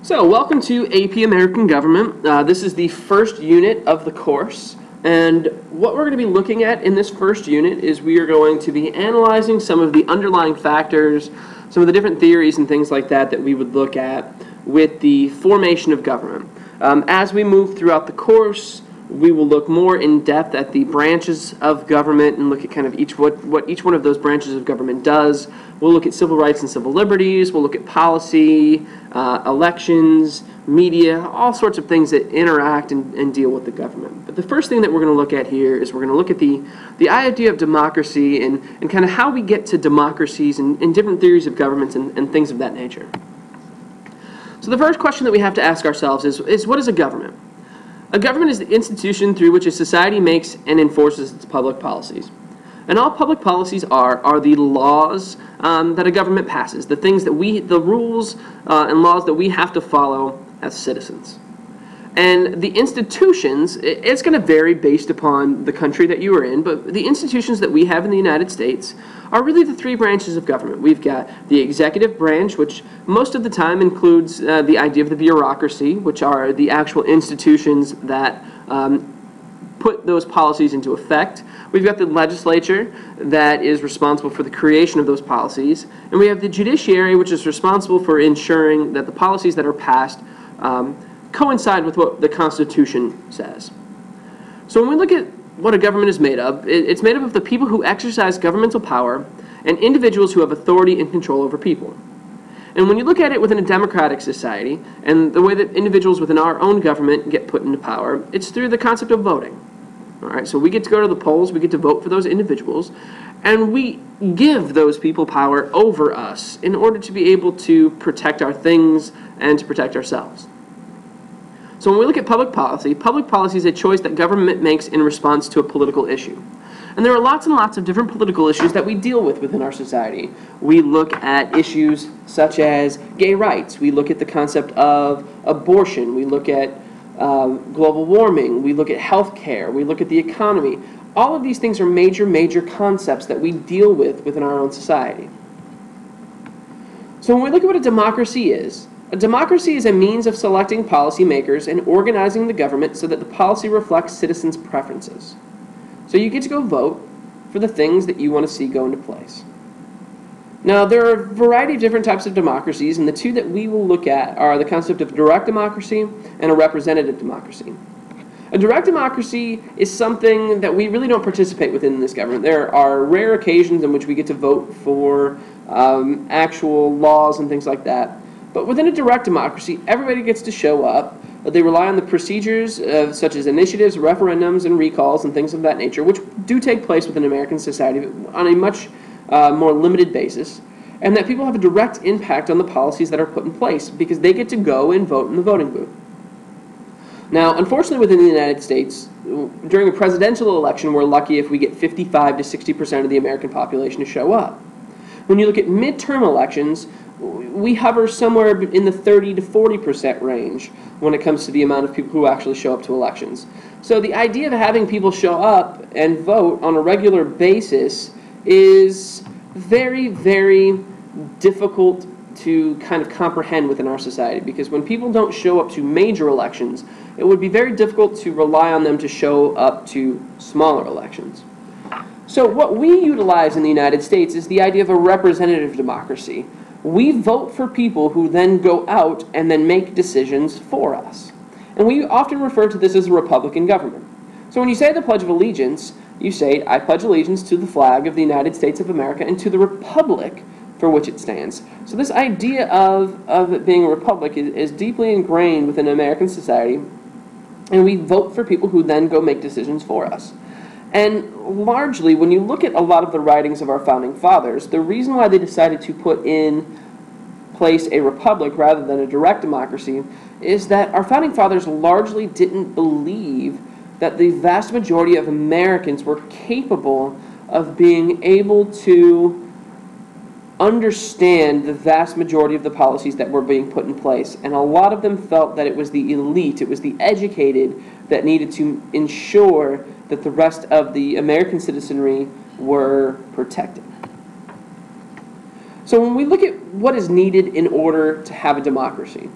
So, welcome to AP American Government. This is the first unit of the course, and what we're going to be looking at in this first unit is we are going to be analyzing some of the underlying factors, some of the different theories and things like that that we would look at with the formation of government. As we move throughout the course, we will look more in depth at the branches of government and look at kind of what each one of those branches of government does. We'll look at civil rights and civil liberties. We'll look at policy, elections, media, all sorts of things that interact and deal with the government. But the first thing that we're going to look at here is we're going to look at the idea of democracy and kind of how we get to democracies and different theories of governments and things of that nature. So the first question that we have to ask ourselves is what is a government? A government is the institution through which a society makes and enforces its public policies. And all public policies are the laws that a government passes, the rules and laws that we have to follow as citizens. And the institutions, it's going to vary based upon the country that you are in, but the institutions that we have in the United States are really the three branches of government. We've got the executive branch, which most of the time includes the idea of the bureaucracy, which are the actual institutions that put those policies into effect. We've got the legislature that is responsible for the creation of those policies, and we have the judiciary, which is responsible for ensuring that the policies that are passed coincide with what the Constitution says. So when we look at what a government is made of, it's made up of the people who exercise governmental power and individuals who have authority and control over people. And when you look at it within a democratic society and the way that individuals within our own government get put into power, it's through the concept of voting. All right, so we get to go to the polls, we get to vote for those individuals, and we give those people power over us in order to be able to protect our things and to protect ourselves. So when we look at public policy is a choice that government makes in response to a political issue. And there are lots and lots of different political issues that we deal with within our society. We look at issues such as gay rights. We look at the concept of abortion. We look at global warming. We look at health care. We look at the economy. All of these things are major concepts that we deal with within our own society. So when we look at what a democracy is a means of selecting policymakers and organizing the government so that the policy reflects citizens' preferences. So you get to go vote for the things that you want to see go into place. Now, there are a variety of different types of democracies, and the two that we will look at are the concept of direct democracy and a representative democracy. A direct democracy is something that we really don't participate within this government. There are rare occasions in which we get to vote for actual laws and things like that. But within a direct democracy, everybody gets to show up. They rely on the procedures such as initiatives, referendums, and recalls, and things of that nature, which do take place within American society on a much more limited basis, and that people have a direct impact on the policies that are put in place because they get to go and vote in the voting booth. Now, unfortunately, within the United States, during a presidential election, we're lucky if we get 55 to 60% of the American population to show up. When you look at midterm elections, we hover somewhere in the 30 to 40% range when it comes to the amount of people who actually show up to elections. So the idea of having people show up and vote on a regular basis is very difficult to kind of comprehend within our society, because when people don't show up to major elections, it would be very difficult to rely on them to show up to smaller elections. So what we utilize in the United States is the idea of a representative democracy. We vote for people who then go out and then make decisions for us. And we often refer to this as a Republican government. So when you say the Pledge of Allegiance, you say, I pledge allegiance to the flag of the United States of America and to the republic for which it stands. So this idea of it being a republic is deeply ingrained within American society, and we vote for people who then go make decisions for us. And largely, when you look at a lot of the writings of our founding fathers, the reason why they decided to put in place a republic rather than a direct democracy is that our founding fathers largely didn't believe that the vast majority of Americans were capable of being able to understand the vast majority of the policies that were being put in place. And a lot of them felt that it was the elite, it was the educated that needed to ensure that the rest of the American citizenry were protected. So when we look at what is needed in order to have a democracy,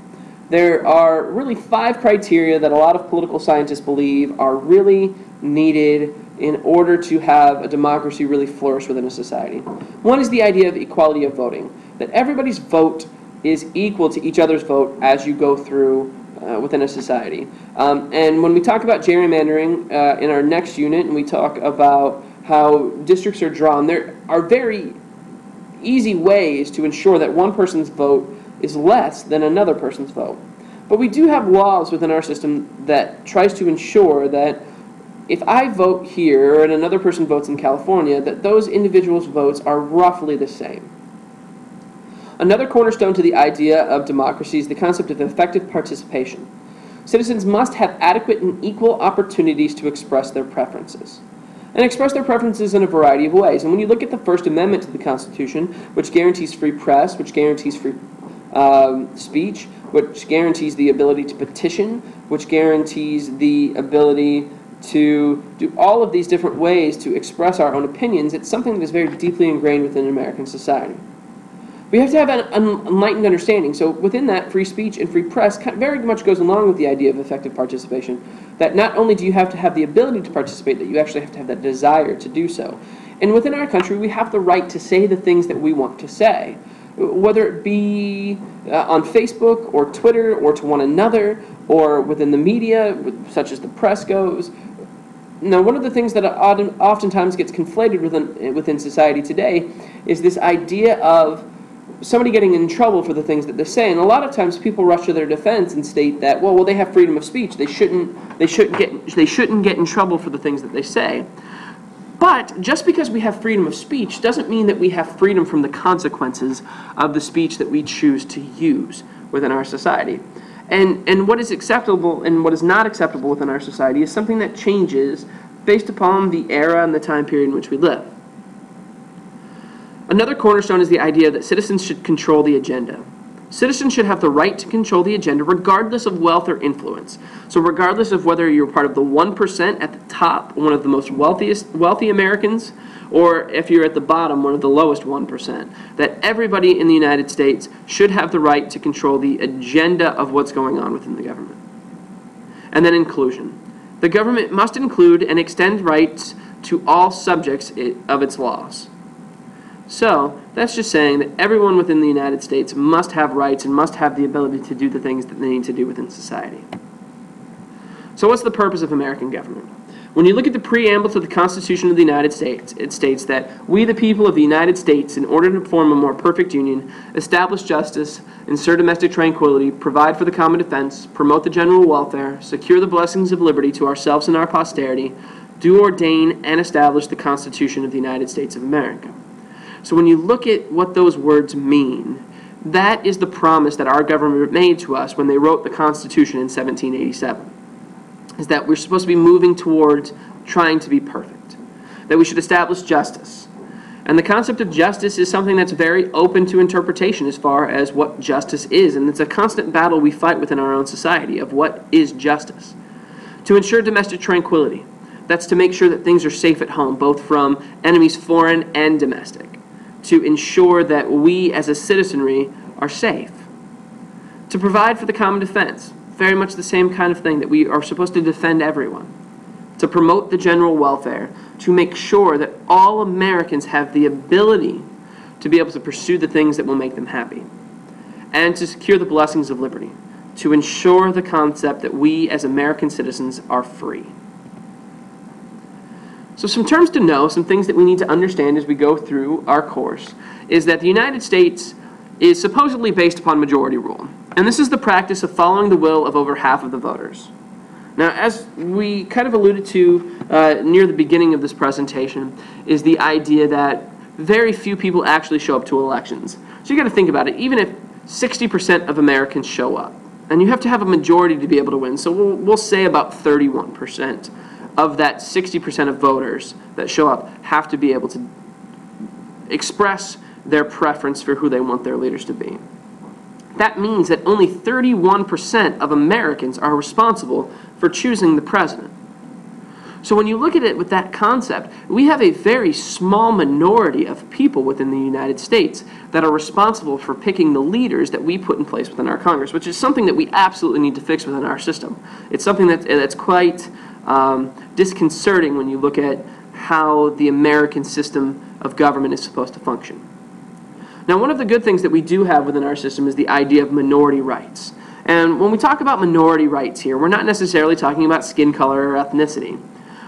there are really 5 criteria that a lot of political scientists believe are really needed in order to have a democracy really flourish within a society. One is the idea of equality of voting, that everybody's vote is equal to each other's vote as you go through within a society. And when we talk about gerrymandering in our next unit, and we talk about how districts are drawn, there are very easy ways to ensure that one person's vote is less than another person's vote. But we do have laws within our system that tries to ensure that if I vote here and another person votes in California, that those individuals' votes are roughly the same. Another cornerstone to the idea of democracy is the concept of effective participation. Citizens must have adequate and equal opportunities to express their preferences. And express their preferences in a variety of ways. And when you look at the First Amendment to the Constitution, which guarantees free press, which guarantees free speech, which guarantees the ability to petition, which guarantees the ability to do all of these different ways to express our own opinions, it's something that is very deeply ingrained within American society. We have to have an enlightened understanding. So within that, free speech and free press very much goes along with the idea of effective participation, that not only do you have to have the ability to participate, that you actually have to have that desire to do so. And within our country, we have the right to say the things that we want to say, whether it be on Facebook or Twitter or to one another or within the media, such as the press goes. Now, one of the things that oftentimes gets conflated within society today is this idea of somebody getting in trouble for the things that they say, and a lot of times people rush to their defense and state that, well, they have freedom of speech. They shouldn't get in trouble for the things that they say. But just because we have freedom of speech doesn't mean that we have freedom from the consequences of the speech that we choose to use within our society. And what is acceptable and what is not acceptable within our society is something that changes based upon the era and the time period in which we live. Another cornerstone is the idea that citizens should control the agenda. Citizens should have the right to control the agenda regardless of wealth or influence. So regardless of whether you're part of the 1% at the top, one of the most wealthy Americans, or if you're at the bottom, one of the lowest 1%, that everybody in the United States should have the right to control the agenda of what's going on within the government. And then inclusion. The government must include and extend rights to all subjects of its laws. So, that's just saying that everyone within the United States must have rights and must have the ability to do the things that they need to do within society. So what's the purpose of American government? When you look at the preamble to the Constitution of the United States, it states that we, the people of the United States, in order to form a more perfect union, establish justice, ensure domestic tranquility, provide for the common defense, promote the general welfare, secure the blessings of liberty to ourselves and our posterity, do ordain and establish the Constitution of the United States of America. So when you look at what those words mean, that is the promise that our government made to us when they wrote the Constitution in 1787, is that we're supposed to be moving towards trying to be perfect, that we should establish justice. And the concept of justice is something that's very open to interpretation as far as what justice is, and it's a constant battle we fight within our own society of what is justice. To ensure domestic tranquility, that's to make sure that things are safe at home, both from enemies foreign and domestic. To ensure that we as a citizenry are safe. To provide for the common defense, very much the same kind of thing, that we are supposed to defend everyone. To promote the general welfare, to make sure that all Americans have the ability to be able to pursue the things that will make them happy. And to secure the blessings of liberty, to ensure the concept that we as American citizens are free. So some terms to know, some things that we need to understand as we go through our course, is that the United States is supposedly based upon majority rule. And this is the practice of following the will of over half of the voters. Now, as we kind of alluded to near the beginning of this presentation, is the idea that very few people actually show up to elections. So you got to think about it. Even if 60% of Americans show up, and you have to have a majority to be able to win, so we'll say about 31%. Of that 60% of voters that show up have to be able to express their preference for who they want their leaders to be. That means that only 31% of Americans are responsible for choosing the president. So when you look at it with that concept, we have a very small minority of people within the United States that are responsible for picking the leaders that we put in place within our Congress, which is something that we absolutely need to fix within our system. It's something that's quite disconcerting when you look at how the American system of government is supposed to function. Now, one of the good things that we do have within our system is the idea of minority rights. And when we talk about minority rights here, we're not necessarily talking about skin color or ethnicity.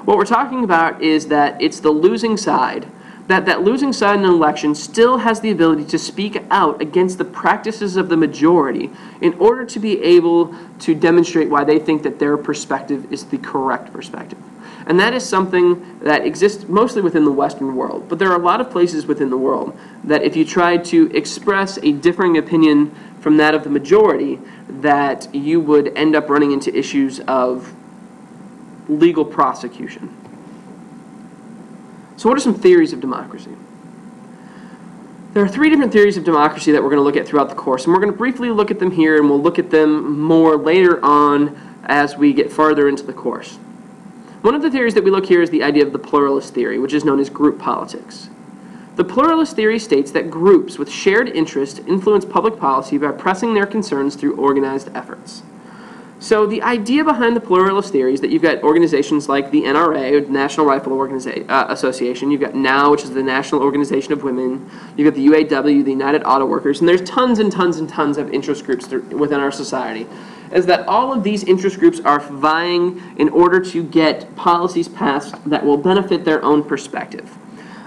What we're talking about is that it's the losing side, that losing side in an election still has the ability to speak out against the practices of the majority in order to be able to demonstrate why they think that their perspective is the correct perspective. And that is something that exists mostly within the Western world. But there are a lot of places within the world that if you try to express a differing opinion from that of the majority, that you would end up running into issues of legal prosecution. So what are some theories of democracy? There are 3 different theories of democracy that we're going to look at throughout the course, and we're going to briefly look at them here, and we'll look at them more later on as we get farther into the course. One of the theories that we look here is the idea of the pluralist theory, which is known as group politics. The pluralist theory states that groups with shared interest influence public policy by pressing their concerns through organized efforts. So the idea behind the pluralist theory is that you've got organizations like the NRA, National Rifle Association, you've got NOW, which is the National Organization of Women, you've got the UAW, the United Auto Workers, and there's tons and tons and tons of interest groups within our society. Is that all of these interest groups are vying in order to get policies passed that will benefit their own perspective.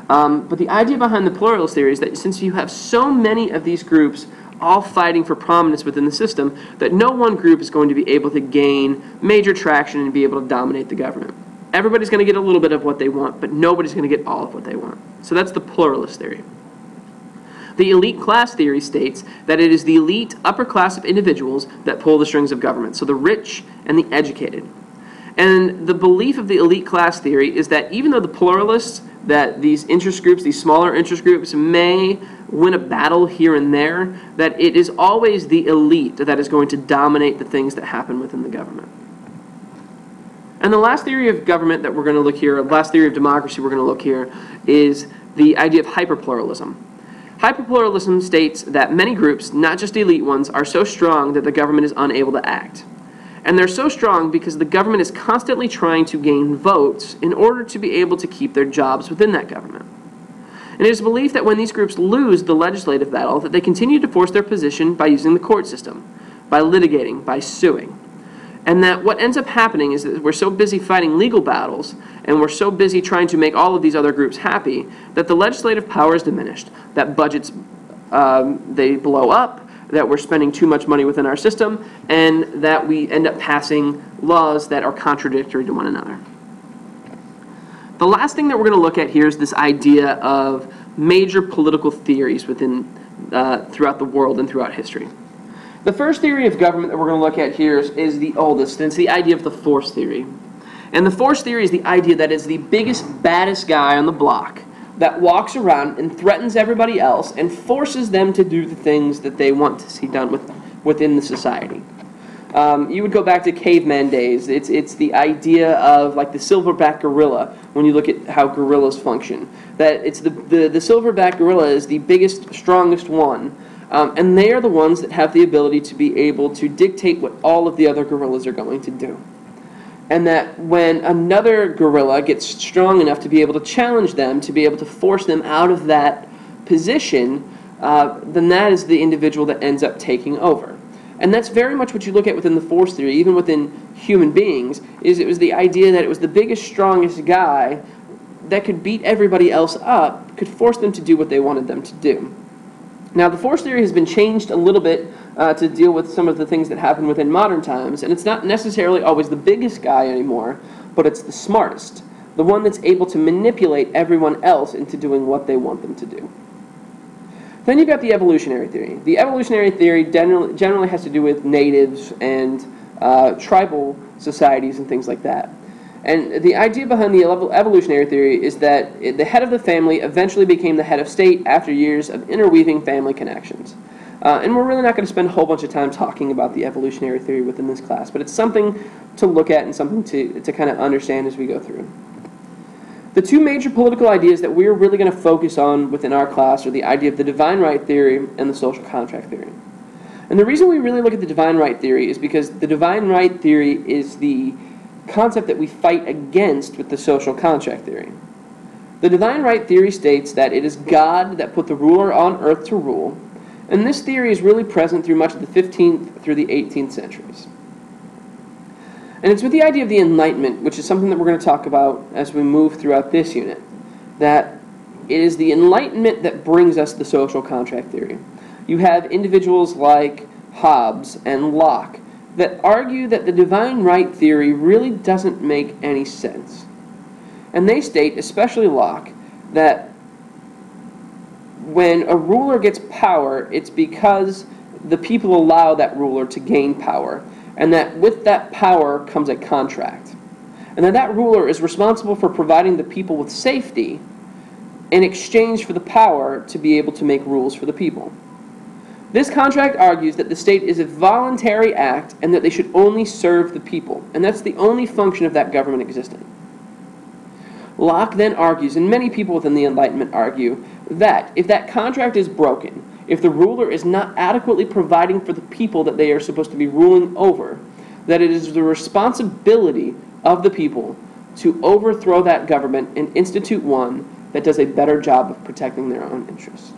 But the idea behind the pluralist theory is that since you have so many of these groups all fighting for prominence within the system, that no one group is going to be able to gain major traction and be able to dominate the government. Everybody's going to get a little bit of what they want, but nobody's going to get all of what they want. So that's the pluralist theory. The elite class theory states that it is the elite upper class of individuals that pull the strings of government, so the rich and the educated. And the belief of the elite class theory is that even though the pluralists, that these interest groups, these smaller interest groups, may win a battle here and there, that it is always the elite that is going to dominate the things that happen within the government. And the last theory of government that we're going to look here, last theory of democracy we're going to look here, is the idea of hyperpluralism. Hyperpluralism states that many groups, not just elite ones, are so strong that the government is unable to act. And they're so strong because the government is constantly trying to gain votes in order to be able to keep their jobs within that government. And it is believed that when these groups lose the legislative battle, that they continue to force their position by using the court system, by litigating, by suing. And that what ends up happening is that we're so busy fighting legal battles, and we're so busy trying to make all of these other groups happy, that the legislative power is diminished, that budgets, they blow up, that we're spending too much money within our system, and that we end up passing laws that are contradictory to one another. The last thing that we're going to look at here is this idea of major political theories within, throughout the world and throughout history. The first theory of government that we're going to look at here is the oldest, and it's the idea of the force theory. And the force theory is the idea that it's the biggest, baddest guy on the block that walks around and threatens everybody else and forces them to do the things that they want to see done within the society. You would go back to caveman days. It's the idea of like the silverback gorilla when you look at how gorillas function. That it's the silverback gorilla is the biggest, strongest one. And they are the ones that have the ability to be able to dictate what all of the other gorillas are going to do. And that when another gorilla gets strong enough to be able to challenge them, to be able to force them out of that position, then that is the individual that ends up taking over. And that's very much what you look at within the force theory, even within human beings, is it was the idea that it was the biggest, strongest guy that could beat everybody else up, could force them to do what they wanted them to do. Now, the force theory has been changed a little bit to deal with some of the things that happen within modern times, and it's not necessarily always the biggest guy anymore, but it's the smartest, the one that's able to manipulate everyone else into doing what they want them to do. Then you've got the evolutionary theory. The evolutionary theory generally has to do with natives and tribal societies and things like that. And the idea behind the evolutionary theory is that the head of the family eventually became the head of state after years of interweaving family connections. And we're really not going to spend a whole bunch of time talking about the evolutionary theory within this class, but it's something to look at and something to kind of understand as we go through. The two major political ideas that we're really going to focus on within our class are the idea of the divine right theory and the social contract theory. And the reason we really look at the divine right theory is because the divine right theory is the concept that we fight against with the social contract theory. The divine right theory states that it is God that put the ruler on earth to rule, and this theory is really present through much of the 15th through the 18th centuries. And it's with the idea of the Enlightenment, which is something that we're going to talk about as we move throughout this unit, that it is the Enlightenment that brings us the social contract theory. You have individuals like Hobbes and Locke that argue that the divine right theory really doesn't make any sense. And they state, especially Locke, that when a ruler gets power, it's because the people allow that ruler to gain power, and that with that power comes a contract. And that ruler is responsible for providing the people with safety in exchange for the power to be able to make rules for the people. This contract argues that the state is a voluntary act and that they should only serve the people, and that's the only function of that government existing. Locke then argues, and many people within the Enlightenment argue, that if that contract is broken, if the ruler is not adequately providing for the people that they are supposed to be ruling over, that it is the responsibility of the people to overthrow that government and institute one that does a better job of protecting their own interests.